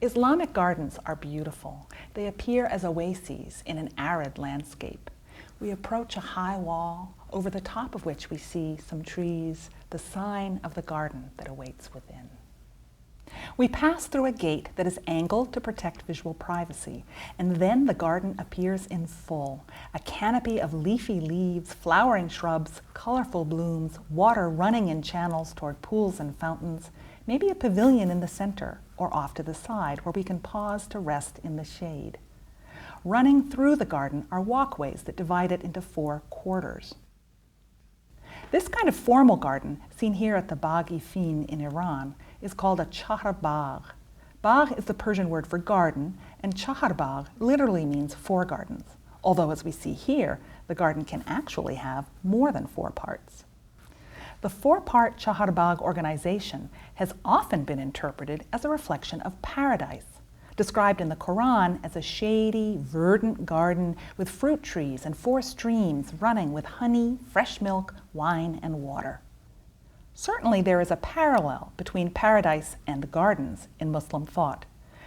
Islamic gardens are beautiful. They appear as oases in an arid landscape. We approach a high wall, over the top of which we see some trees, the sign of the garden that awaits within. We pass through a gate that is angled to protect visual privacy, and then the garden appears in full, a canopy of leafy leaves, flowering shrubs, colorful blooms, water running in channels toward pools and fountains, maybe a pavilion in the center or off to the side where we can pause to rest in the shade. Running through the garden are walkways that divide it into 4 quarters. This kind of formal garden, seen here at the Bagh-i-Fin in Iran, is called a chahar-bagh. Bagh is the Persian word for garden, and chahar-bagh literally means 4 gardens, although as we see here, the garden can actually have more than 4 parts. The 4-part chahar-bagh organization has often been interpreted as a reflection of paradise, described in the Quran as a shady, verdant garden with fruit trees and 4 streams running with honey, fresh milk, wine, and water. Certainly there is a parallel between paradise and gardens in Muslim thought,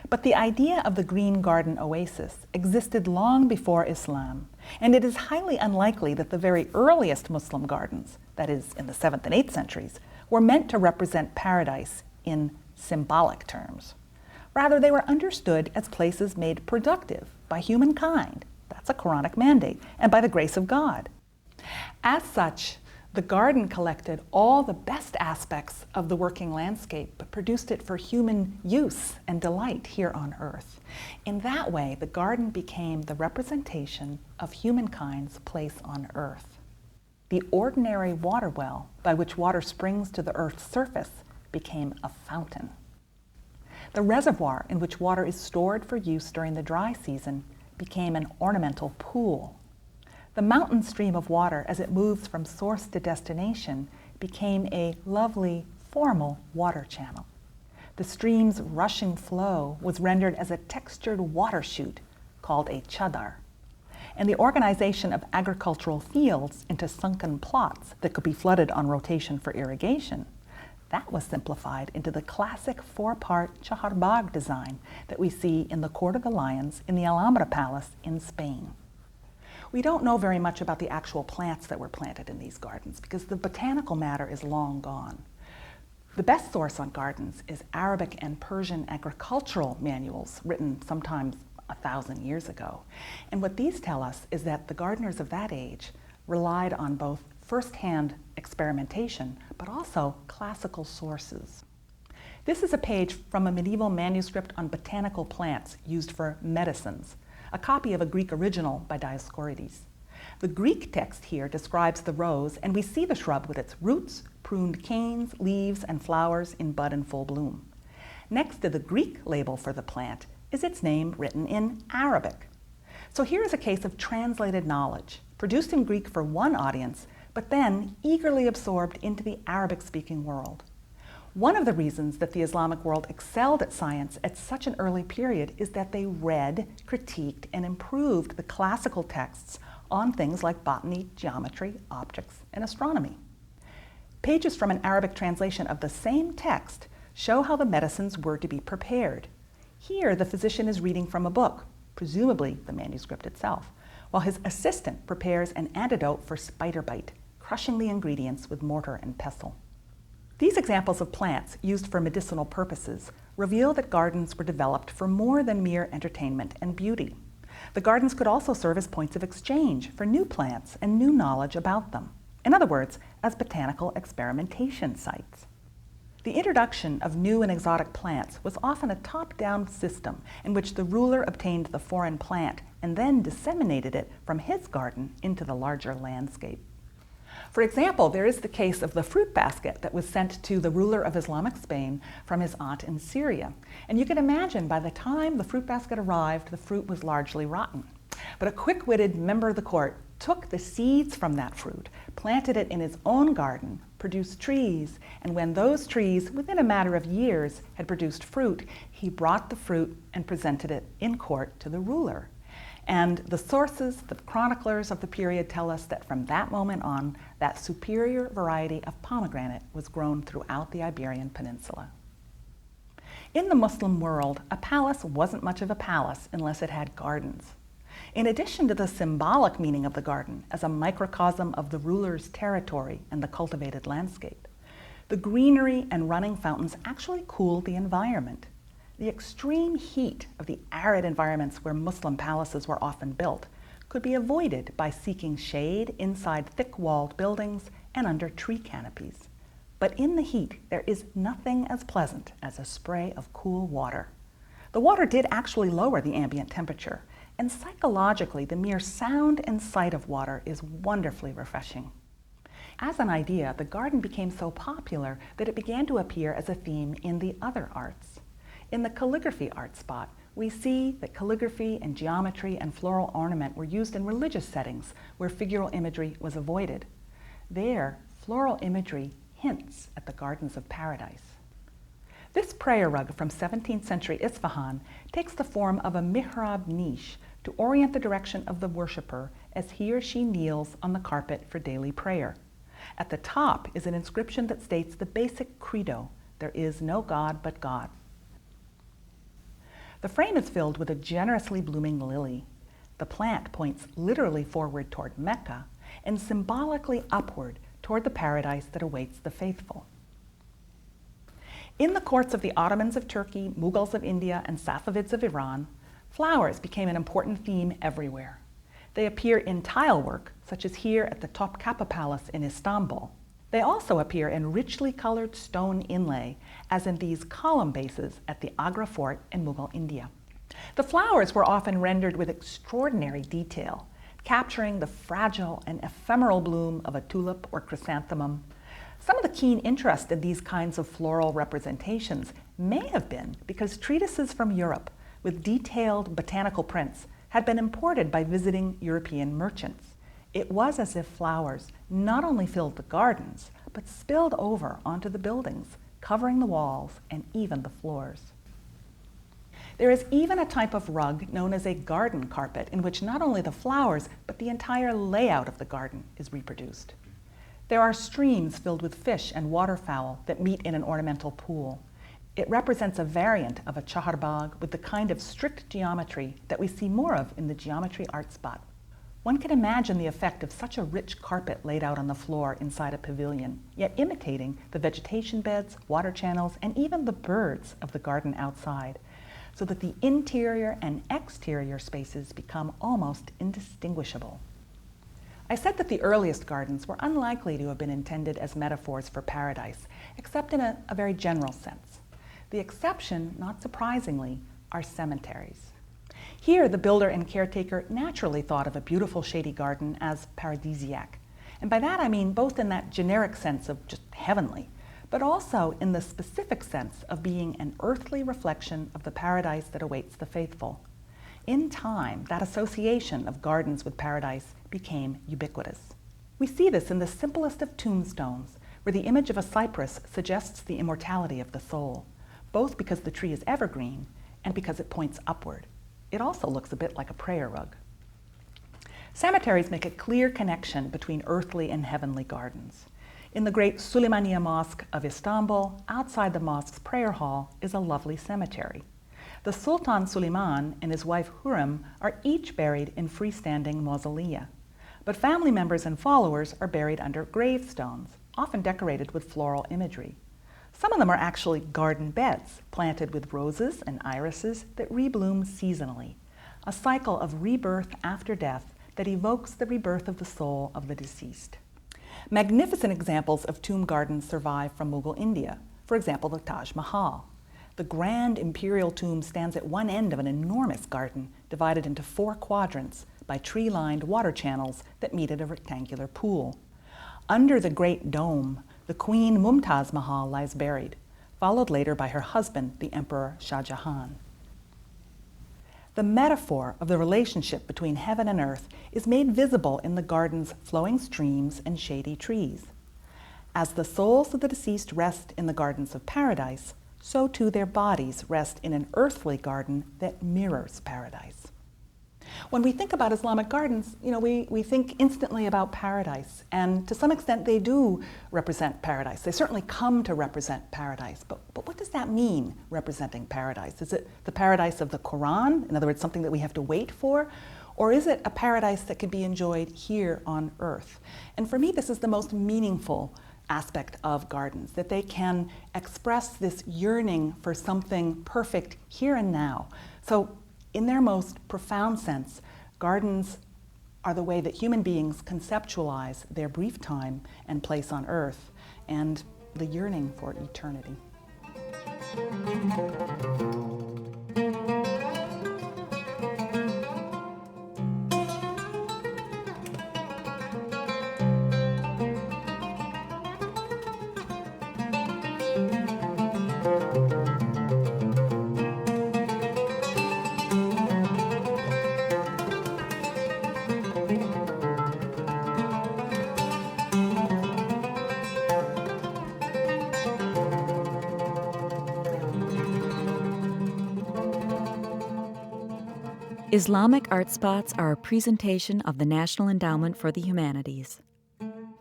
but the idea of the green garden oasis existed long before Islam, and it is highly unlikely that the very earliest Muslim gardens, that is, in the 7th and 8th centuries, were meant to represent paradise in symbolic terms. Rather, they were understood as places made productive by humankind, that's a Quranic mandate, and by the grace of God. As such, the garden collected all the best aspects of the working landscape, but produced it for human use and delight here on earth. In that way, the garden became the representation of humankind's place on earth. The ordinary water well by which water springs to the earth's surface became a fountain. The reservoir in which water is stored for use during the dry season became an ornamental pool. The mountain stream of water, as it moves from source to destination, became a lovely, formal water channel. The stream's rushing flow was rendered as a textured water chute called a chadar. And the organization of agricultural fields into sunken plots that could be flooded on rotation for irrigation, that was simplified into the classic 4-part chahar-bagh design that we see in the Court of the Lions in the Alhambra Palace in Spain. We don't know very much about the actual plants that were planted in these gardens because the botanical matter is long gone. The best source on gardens is Arabic and Persian agricultural manuals written sometimes 1,000 years ago. And what these tell us is that the gardeners of that age relied on both first-hand experimentation, but also classical sources. This is a page from a medieval manuscript on botanical plants used for medicines, a copy of a Greek original by Dioscorides. The Greek text here describes the rose, and we see the shrub with its roots, pruned canes, leaves, and flowers in bud and full bloom. Next to the Greek label for the plant is its name written in Arabic. So here is a case of translated knowledge, produced in Greek for one audience, but then eagerly absorbed into the Arabic-speaking world. One of the reasons that the Islamic world excelled at science at such an early period is that they read, critiqued, and improved the classical texts on things like botany, geometry, optics, and astronomy. Pages from an Arabic translation of the same text show how the medicines were to be prepared. Here, the physician is reading from a book, presumably the manuscript itself, while his assistant prepares an antidote for spider bite, crushing the ingredients with mortar and pestle. These examples of plants used for medicinal purposes reveal that gardens were developed for more than mere entertainment and beauty. The gardens could also serve as points of exchange for new plants and new knowledge about them. In other words, as botanical experimentation sites. The introduction of new and exotic plants was often a top-down system in which the ruler obtained the foreign plant and then disseminated it from his garden into the larger landscape. For example, there is the case of the fruit basket that was sent to the ruler of Islamic Spain from his aunt in Syria. And you can imagine by the time the fruit basket arrived, the fruit was largely rotten. But a quick-witted member of the court took the seeds from that fruit, planted it in his own garden, produced trees, and when those trees, within a matter of years, had produced fruit, he brought the fruit and presented it in court to the ruler. And the sources, the chroniclers of the period tell us that from that moment on, that superior variety of pomegranate was grown throughout the Iberian Peninsula. In the Muslim world, a palace wasn't much of a palace unless it had gardens. In addition to the symbolic meaning of the garden as a microcosm of the ruler's territory and the cultivated landscape, the greenery and running fountains actually cooled the environment. The extreme heat of the arid environments where Muslim palaces were often built could be avoided by seeking shade inside thick-walled buildings and under tree canopies. But in the heat, there is nothing as pleasant as a spray of cool water. The water did actually lower the ambient temperature, and psychologically, the mere sound and sight of water is wonderfully refreshing. As an idea, the garden became so popular that it began to appear as a theme in the other arts. In the calligraphy art spot, we see that calligraphy and geometry and floral ornament were used in religious settings where figural imagery was avoided. There, floral imagery hints at the gardens of paradise. This prayer rug from 17th century Isfahan takes the form of a mihrab niche to orient the direction of the worshipper as he or she kneels on the carpet for daily prayer. At the top is an inscription that states the basic credo, "There is no God but God." The frame is filled with a generously blooming lily. The plant points literally forward toward Mecca and symbolically upward toward the paradise that awaits the faithful. In the courts of the Ottomans of Turkey, Mughals of India, and Safavids of Iran, flowers became an important theme everywhere. They appear in tile work, such as here at the Topkapı Palace in Istanbul. They also appear in richly colored stone inlay, as in these column bases at the Agra Fort in Mughal India. The flowers were often rendered with extraordinary detail, capturing the fragile and ephemeral bloom of a tulip or chrysanthemum. Some of the keen interest in these kinds of floral representations may have been because treatises from Europe with detailed botanical prints had been imported by visiting European merchants. It was as if flowers not only filled the gardens, but spilled over onto the buildings, covering the walls and even the floors. There is even a type of rug known as a garden carpet in which not only the flowers, but the entire layout of the garden is reproduced. There are streams filled with fish and waterfowl that meet in an ornamental pool. It represents a variant of a chaharbagh with the kind of strict geometry that we see more of in the geometry art spot. One can imagine the effect of such a rich carpet laid out on the floor inside a pavilion, yet imitating the vegetation beds, water channels, and even the birds of the garden outside, so that the interior and exterior spaces become almost indistinguishable. I said that the earliest gardens were unlikely to have been intended as metaphors for paradise, except in a very general sense. The exception, not surprisingly, are cemeteries. Here, the builder and caretaker naturally thought of a beautiful shady garden as paradisiac. And by that I mean both in that generic sense of just heavenly, but also in the specific sense of being an earthly reflection of the paradise that awaits the faithful. In time, that association of gardens with paradise became ubiquitous. We see this in the simplest of tombstones, where the image of a cypress suggests the immortality of the soul, both because the tree is evergreen and because it points upward. It also looks a bit like a prayer rug. Cemeteries make a clear connection between earthly and heavenly gardens. In the great Süleymaniye Mosque of Istanbul, outside the mosque's prayer hall, is a lovely cemetery. The Sultan Süleyman and his wife Hürrem are each buried in freestanding mausolea, but family members and followers are buried under gravestones, often decorated with floral imagery. Some of them are actually garden beds, planted with roses and irises that rebloom seasonally, a cycle of rebirth after death that evokes the rebirth of the soul of the deceased. Magnificent examples of tomb gardens survive from Mughal India, for example, the Taj Mahal. The grand imperial tomb stands at one end of an enormous garden divided into 4 quadrants by tree-lined water channels that meet at a rectangular pool. Under the great dome, the Queen Mumtaz Mahal lies buried, followed later by her husband, the Emperor Shah Jahan. The metaphor of the relationship between heaven and earth is made visible in the garden's flowing streams and shady trees. As the souls of the deceased rest in the gardens of paradise, so too their bodies rest in an earthly garden that mirrors paradise. When we think about Islamic gardens, we think instantly about paradise, and to some extent they do represent paradise. They certainly come to represent paradise, but what does that mean, representing paradise? Is it the paradise of the Quran, in other words, something that we have to wait for? Or is it a paradise that can be enjoyed here on earth? And for me, this is the most meaningful aspect of gardens, that they can express this yearning for something perfect here and now. So in their most profound sense, gardens are the way that human beings conceptualize their brief time and place on earth and the yearning for eternity. Islamic Art Spots are a presentation of the National Endowment for the Humanities.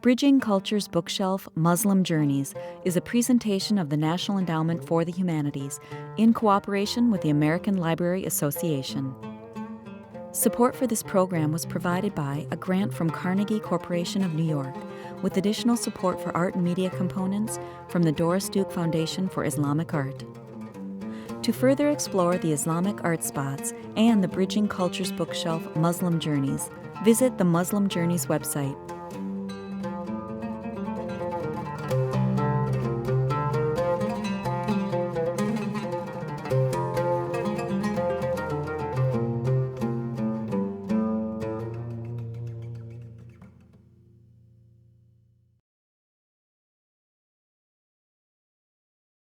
Bridging Culture's bookshelf, Muslim Journeys, is a presentation of the National Endowment for the Humanities in cooperation with the American Library Association. Support for this program was provided by a grant from Carnegie Corporation of New York, with additional support for art and media components from the Doris Duke Foundation for Islamic Art. To further explore the Islamic Art Spots and the Bridging Culture's bookshelf, Muslim Journeys, visit the Muslim Journeys website